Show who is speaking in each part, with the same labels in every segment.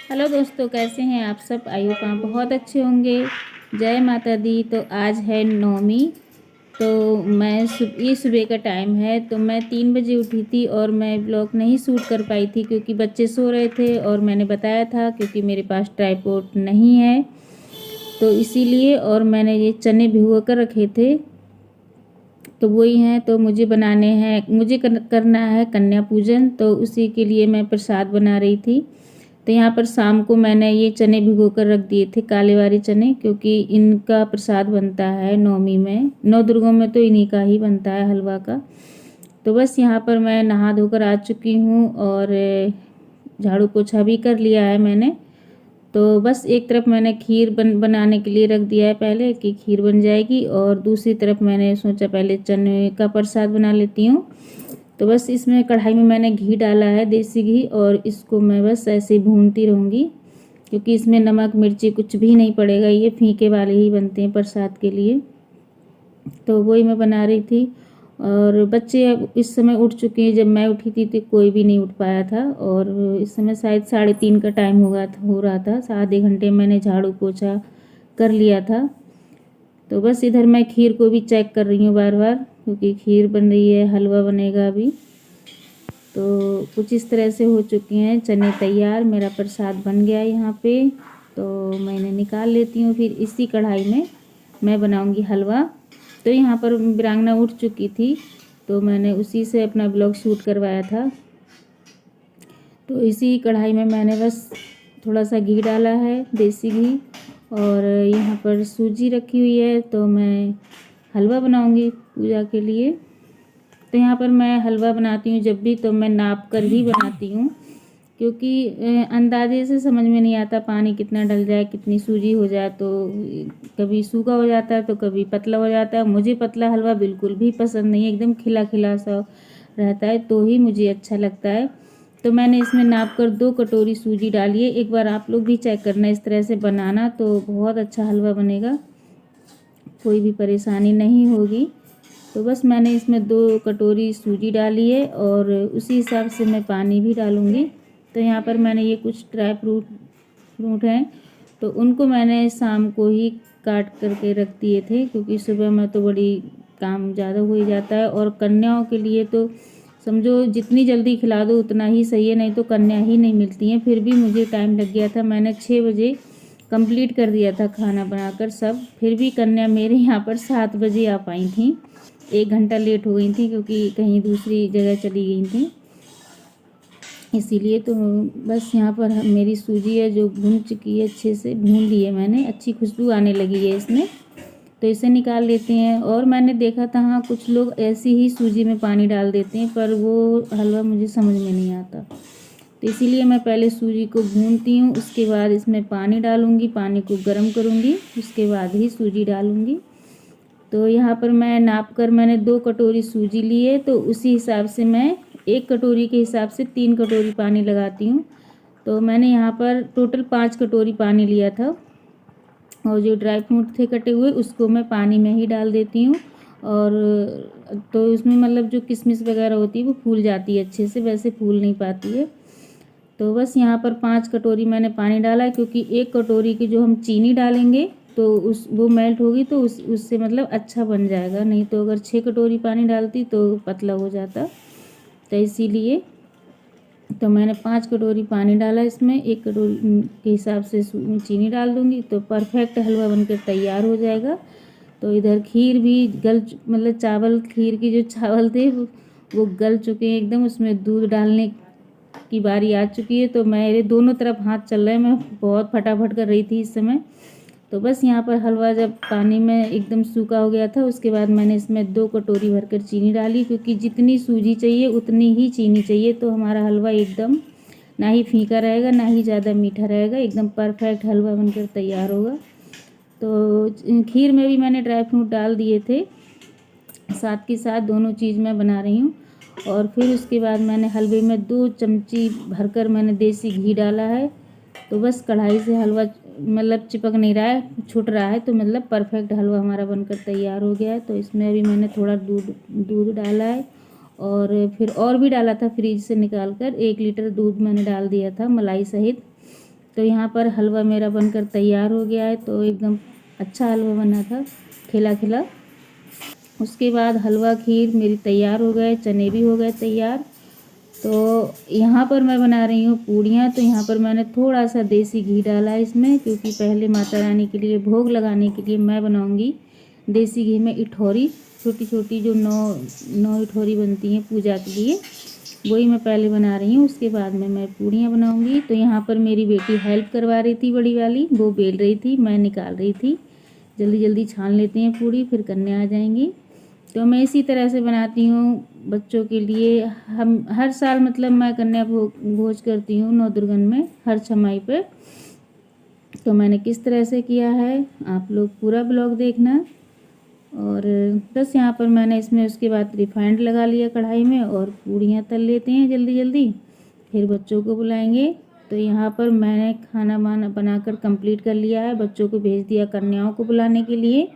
Speaker 1: Hello दोस्तों, कैसे हैं आप सब। आई होप आप बहुत अच्छे होंगे। जय माता दी। तो आज है नवमी। तो मैं ये सुबह का टाइम है, तो मैं 3 बजे उठी थी और मैं ब्लॉग नहीं शूट कर पाई थी क्योंकि बच्चे सो रहे थे और मैंने बताया था क्योंकि मेरे पास ट्राइपॉड नहीं है, तो इसीलिए। और मैंने ये चने भिगो कर रखे थे, तो वही हैं। तो मुझे बनाने हैं, मुझे करना है कन्या पूजन, तो उसी के लिए मैं प्रसाद बना रही थी। तो यहाँ पर शाम को मैंने ये चने भिगो कर रख दिए थे, काले वाले चने, क्योंकि इनका प्रसाद बनता है नवमी में। नौ दुर्गों में तो इन्हीं का ही बनता है, हलवा का। तो बस यहाँ पर मैं नहा धोकर आ चुकी हूँ और झाड़ू पोछा भी कर लिया है मैंने। तो बस एक तरफ मैंने खीर बनाने के लिए रख दिया है पहले, कि खीर बन जाएगी, और दूसरी तरफ मैंने सोचा पहले चने का प्रसाद बना लेती हूँ। तो बस इसमें कढ़ाई में मैंने घी डाला है, देसी घी, और इसको मैं बस ऐसे ही भूनती रहूँगी क्योंकि इसमें नमक मिर्ची कुछ भी नहीं पड़ेगा, ये फीके वाले ही बनते हैं प्रसाद के लिए। तो वही मैं बना रही थी। और बच्चे अब इस समय उठ चुके हैं, जब मैं उठी थी तो कोई भी नहीं उठ पाया था, और इस समय शायद 3:30 का टाइम हो रहा था। आधे घंटे मैंने झाड़ू पोछा कर लिया था। तो बस इधर मैं खीर को भी चेक कर रही हूँ बार बार, क्योंकि खीर बन रही है, हलवा बनेगा अभी। तो कुछ इस तरह से हो चुके हैं चने तैयार। मेरा प्रसाद बन गया है यहाँ पे, तो मैंने निकाल लेती हूँ। फिर इसी कढ़ाई में मैं बनाऊँगी हलवा। तो यहाँ पर वीरांगना उठ चुकी थी, तो मैंने उसी से अपना ब्लॉग शूट करवाया था। तो इसी कढ़ाई में मैंने बस थोड़ा सा घी डाला है, देसी घी, और यहाँ पर सूजी रखी हुई है। तो मैं हलवा बनाऊँगी पूजा के लिए। तो यहाँ पर मैं हलवा बनाती हूँ जब भी, तो मैं नाप कर ही बनाती हूँ, क्योंकि अंदाजे से समझ में नहीं आता पानी कितना डल जाए, कितनी सूजी हो जाए। तो कभी सूखा हो जाता है तो कभी पतला हो जाता है। मुझे पतला हलवा बिल्कुल भी पसंद नहीं है, एकदम खिला खिला सा रहता है तो ही मुझे अच्छा लगता है। तो मैंने इसमें नाप कर 2 कटोरी सूजी डाली है। एक बार आप लोग भी चेक करना, इस तरह से बनाना, तो बहुत अच्छा हलवा बनेगा, कोई भी परेशानी नहीं होगी। तो बस मैंने इसमें 2 कटोरी सूजी डाली है और उसी हिसाब से मैं पानी भी डालूँगी। तो यहाँ पर मैंने ये कुछ ड्राई फ्रूट हैं, तो उनको मैंने शाम को ही काट करके रख दिए थे, क्योंकि सुबह में तो बड़ी काम ज़्यादा हो ही जाता है। और कन्याओं के लिए तो समझो जितनी जल्दी खिला दो उतना ही सही है, नहीं तो कन्या ही नहीं मिलती हैं। फिर भी मुझे टाइम लग गया था, मैंने 6 बजे कंप्लीट कर दिया था खाना बनाकर सब। फिर भी कन्या मेरे यहाँ पर 7 बजे आ पाई थी। 1 घंटा लेट हो गई थी क्योंकि कहीं दूसरी जगह चली गई थी, इसीलिए। तो बस यहाँ पर मेरी सूजी है जो भून चुकी है, अच्छे से भून ली है मैंने, अच्छी खुशबू आने लगी है इसमें। तो इसे निकाल लेते हैं। और मैंने देखा था हाँ, कुछ लोग ऐसी ही सूजी में पानी डाल देते हैं, पर वो हलवा मुझे समझ में नहीं आता। तो इसीलिए मैं पहले सूजी को भूनती हूँ, उसके बाद इसमें पानी डालूँगी, पानी को गर्म करूँगी, उसके बाद ही सूजी डालूँगी। तो यहाँ पर मैं नाप कर मैंने 2 कटोरी सूजी ली है, तो उसी हिसाब से मैं 1 कटोरी के हिसाब से 3 कटोरी पानी लगाती हूँ। तो मैंने यहाँ पर टोटल 5 कटोरी पानी लिया था, और जो ड्राई फ्रूट थे कटे हुए उसको मैं पानी में ही डाल देती हूँ। और तो उसमें मतलब जो किशमिश वगैरह होती है वो फूल जाती है अच्छे से, वैसे फूल नहीं पाती है। तो बस यहाँ पर 5 कटोरी मैंने पानी डाला, क्योंकि 1 कटोरी की जो हम चीनी डालेंगे तो वो मेल्ट होगी, तो उससे मतलब अच्छा बन जाएगा। नहीं तो अगर 6 कटोरी पानी डालती तो पतला हो जाता। तो इसीलिए तो मैंने 5 कटोरी पानी डाला इसमें, 1 कटोरी के हिसाब से चीनी डाल दूँगी, तो परफेक्ट हलवा बनकर तैयार हो जाएगा। तो इधर खीर भी मतलब चावल, खीर की जो चावल थे वो गल चुके हैं एकदम। उसमें दूध डालने की बारी आ चुकी है, तो मेरे दोनों तरफ हाथ चल रहे हैं, मैं बहुत फटाफट कर रही थी इस समय। तो बस यहाँ पर हलवा जब पानी में एकदम सूखा हो गया था, उसके बाद मैंने इसमें 2 कटोरी भरकर चीनी डाली, क्योंकि जितनी सूजी चाहिए उतनी ही चीनी चाहिए। तो हमारा हलवा एकदम ना ही फीका रहेगा ना ही ज़्यादा मीठा रहेगा, एकदम परफेक्ट हलवा बनकर तैयार होगा। तो खीर में भी मैंने ड्राई फ्रूट डाल दिए थे, साथ के साथ दोनों चीज़ मैं बना रही हूँ। और फिर उसके बाद मैंने हलवे में 2 चमची भरकर मैंने देसी घी डाला है। तो बस कढ़ाई से हलवा मतलब चिपक नहीं रहा है, छूट रहा है, तो मतलब परफेक्ट हलवा हमारा बनकर तैयार हो गया है। तो इसमें अभी मैंने थोड़ा दूध डाला है, और फिर और भी डाला था फ्रिज से निकाल कर, 1 लीटर दूध मैंने डाल दिया था मलाई सहित। तो यहाँ पर हलवा मेरा बनकर तैयार हो गया है। तो एकदम अच्छा हलवा बना था, खिला खिला। उसके बाद हलवा खीर मेरी तैयार हो गए, चने भी हो गए तैयार। तो यहाँ पर मैं बना रही हूँ पूड़ियाँ। तो यहाँ पर मैंने थोड़ा सा देसी घी डाला है इसमें, क्योंकि पहले माता रानी के लिए भोग लगाने के लिए मैं बनाऊँगी देसी घी में इठौरी, छोटी छोटी जो नौ इठौरी बनती हैं पूजा के लिए, वही मैं पहले बना रही हूँ। उसके बाद में मैं पूड़ियाँ बनाऊँगी। तो यहाँ पर मेरी बेटी हेल्प करवा रही थी, बड़ी वाली, वो बेल रही थी, मैं निकाल रही थी। जल्दी जल्दी छान लेते हैं पूड़ी, फिर कन्या आ जाएंगी। तो मैं इसी तरह से बनाती हूँ बच्चों के लिए। हम हर साल मतलब मैं कन्या भोज करती हूँ नवदुर्गन में, हर छमाई पे। तो मैंने किस तरह से किया है आप लोग पूरा ब्लॉग देखना। और बस यहाँ पर मैंने इसमें उसके बाद रिफाइंड लगा लिया कढ़ाई में, और पूड़ियाँ तल लेते हैं जल्दी जल्दी, फिर बच्चों को बुलाएंगे। तो यहाँ पर मैंने खाना बनाकर कंप्लीट कर लिया है, बच्चों को भेज दिया कन्याओं को बुलाने के लिए।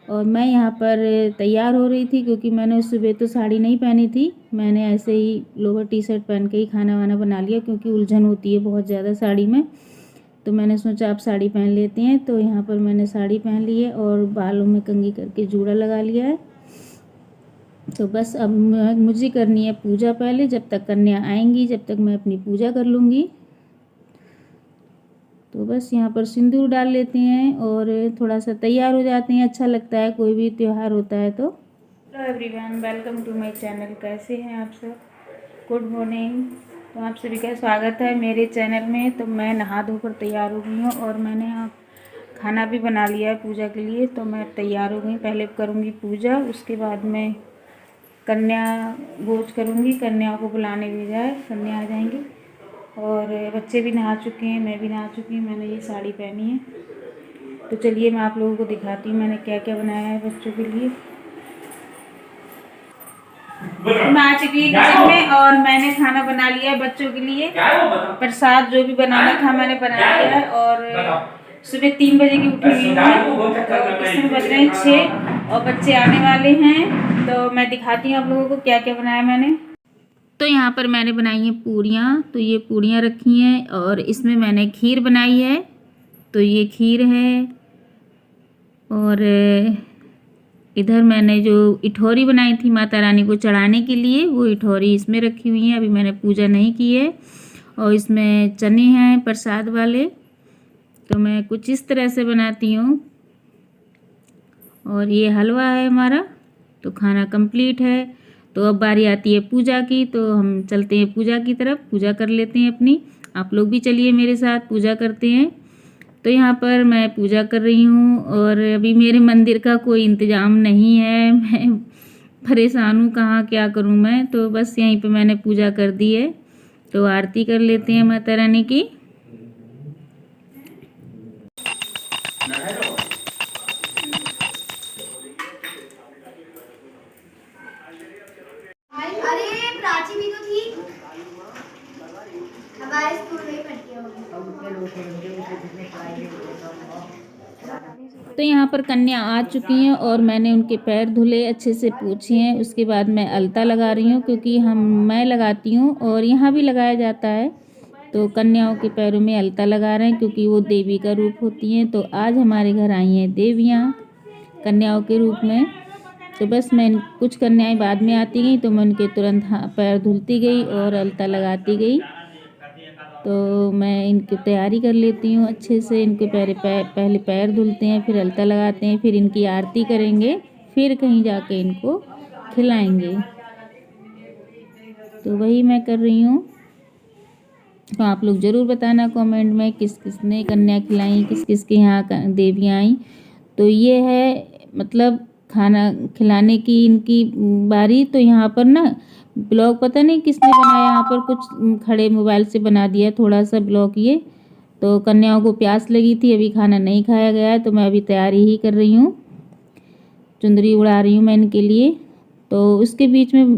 Speaker 1: और मैं यहाँ पर तैयार हो रही थी, क्योंकि मैंने उस सुबह तो साड़ी नहीं पहनी थी, मैंने ऐसे ही लोअर टी शर्ट पहन के ही खाना वाना बना लिया, क्योंकि उलझन होती है बहुत ज़्यादा साड़ी में। तो मैंने सोचा आप साड़ी पहन लेते हैं। तो यहाँ पर मैंने साड़ी पहन ली है और बालों में कंघी करके जूड़ा लगा लिया है। तो बस अब मुझे करनी है पूजा पहले, जब तक कन्या आएंगी जब तक मैं अपनी पूजा कर लूँगी। तो बस यहाँ पर सिंदूर डाल लेते हैं और थोड़ा सा तैयार हो जाते हैं, अच्छा लगता है कोई भी त्यौहार होता है तो। Hello everyone, welcome to my channel. कैसे हैं आप सब? Good morning. तो आप सभी का स्वागत है मेरे चैनल में। तो मैं नहा धोकर तैयार हो गई हूँ और मैंने यहाँ खाना भी बना लिया है पूजा के लिए। तो मैं तैयार हो गई, पहले करूँगी पूजा, उसके बाद मैं कन्या भोज करूँगी, कन्या को बुलाने भेजा है, कन्या आ जाएंगी। और बच्चे भी नहा चुके हैं, मैं भी नहा चुकी हूँ, मैंने ये साड़ी पहनी है। तो चलिए मैं आप लोगों को दिखाती हूँ मैंने क्या क्या बनाया है बच्चों के लिए। मैं आ चुकी है किचन में और मैंने खाना बना लिया है बच्चों के लिए। प्रसाद जो भी बनाना था मैंने बना लिया है। और सुबह 3 बजे की उठी हुई हूँ, तो इसमें बज रहे हैं 6 और बच्चे आने वाले हैं। तो मैं दिखाती हूँ आप लोगों को क्या क्या बनाया मैंने। तो यहाँ पर मैंने बनाई हैं पूड़ियाँ। तो ये पूड़ियाँ रखी हैं और इसमें मैंने खीर बनाई है। तो ये खीर है। और इधर मैंने जो इठौरी बनाई थी माता रानी को चढ़ाने के लिए, वो इठौरी इसमें रखी हुई है। अभी मैंने पूजा नहीं की है। और इसमें चने हैं प्रसाद वाले। तो मैं कुछ इस तरह से बनाती हूँ। और ये हलवा है हमारा। तो खाना कंप्लीट है। तो अब बारी आती है पूजा की। तो हम चलते हैं पूजा की तरफ, पूजा कर लेते हैं अपनी। आप लोग भी चलिए मेरे साथ पूजा करते हैं। तो यहाँ पर मैं पूजा कर रही हूँ और अभी मेरे मंदिर का कोई इंतज़ाम नहीं है, मैं परेशान हूँ, कहाँ क्या करूँ मैं। तो बस यहीं पे मैंने पूजा कर दी है। तो आरती कर लेते हैं माता रानी की।
Speaker 2: अरे प्राची भी तो थी हमारे स्कूल में पढ़ती है।
Speaker 1: तो यहाँ पर कन्या आ चुकी हैं और मैंने उनके पैर धुले, अच्छे से पूछे हैं। उसके बाद मैं अलता लगा रही हूँ, क्योंकि मैं लगाती हूँ और यहाँ भी लगाया जाता है। तो कन्याओं के पैरों में अलता लगा रहे हैं, क्योंकि वो देवी का रूप होती हैं। तो आज हमारे घर आई हैं देवियाँ कन्याओं के रूप में। तो बस मैं कुछ कन्याएं बाद में आती गई, तो मैं उनके तुरंत पैर धुलती गई और अलता लगाती गई। तो मैं इनकी तैयारी कर लेती हूँ अच्छे से। इनके पहले पैर धुलते हैं, फिर अलता लगाते हैं, फिर इनकी आरती करेंगे, फिर कहीं जाके इनको खिलाएंगे। तो वही मैं कर रही हूँ। तो आप लोग ज़रूर बताना कमेंट में किस किस ने कन्या खिलाई, किस किस के यहाँ देवियाँ आई। तो ये है मतलब खाना खिलाने की इनकी बारी। तो यहाँ पर ना ब्लॉग पता नहीं किसने बनाया, यहाँ पर कुछ खड़े मोबाइल से बना दिया थोड़ा सा ब्लॉग ये। तो कन्याओं को प्यास लगी थी, अभी खाना नहीं खाया गया है। तो मैं अभी तैयारी ही कर रही हूँ, चुंदरी उड़ा रही हूँ मैं इनके लिए। तो उसके बीच में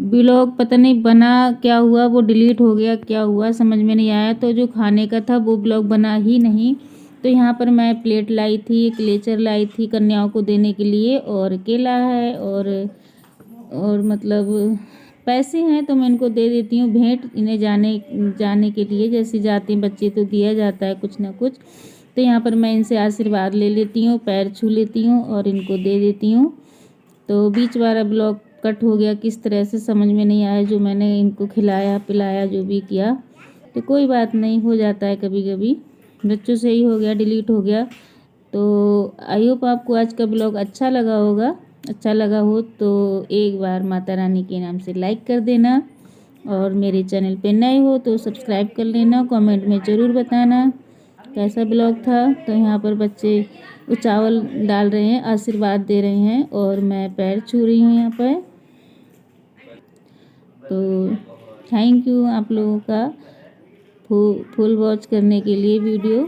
Speaker 1: ब्लॉग पता नहीं बना क्या हुआ, वो डिलीट हो गया, क्या हुआ समझ में नहीं आया। तो जो खाने का था वो ब्लॉग बना ही नहीं। तो यहाँ पर मैं प्लेट लाई थी, क्लेचर लाई थी कन्याओं को देने के लिए, और केला है और मतलब पैसे हैं तो मैं इनको दे देती हूँ भेंट, इन्हें जाने के लिए। जैसे जाते हैं बच्चे तो दिया जाता है कुछ ना कुछ, तो यहाँ पर मैं इनसे आशीर्वाद ले लेती हूँ, पैर छू लेती हूँ और इनको दे देती हूँ। तो बीच वाला ब्लॉग कट हो गया, किस तरह से समझ में नहीं आया, जो मैंने इनको खिलाया पिलाया जो भी किया, तो कोई बात नहीं, हो जाता है कभी कभी, बच्चों से ही हो गया, डिलीट हो गया। तो आई होप आपको आज का ब्लॉग अच्छा लगा होगा। अच्छा लगा हो तो एक बार माता रानी के नाम से लाइक कर देना, और मेरे चैनल पे नए हो तो सब्सक्राइब कर लेना। कमेंट में ज़रूर बताना कैसा ब्लॉग था। तो यहाँ पर बच्चे वो चावल डाल रहे हैं, आशीर्वाद दे रहे हैं, और मैं पैर छू रही हूँ यहाँ पर। तो थैंक यू आप लोगों का फुल वॉच करने के लिए वीडियो।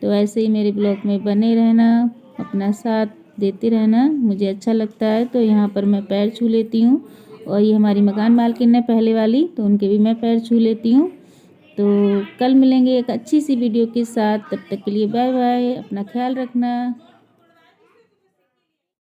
Speaker 1: तो ऐसे ही मेरे ब्लॉग में बने रहना, अपना साथ देते रहना, मुझे अच्छा लगता है। तो यहाँ पर मैं पैर छू लेती हूँ, और ये हमारी मकान मालकिन है पहले वाली, तो उनके भी मैं पैर छू लेती हूँ। तो कल मिलेंगे एक अच्छी सी वीडियो के साथ, तब तक के लिए बाय बाय, अपना ख्याल रखना।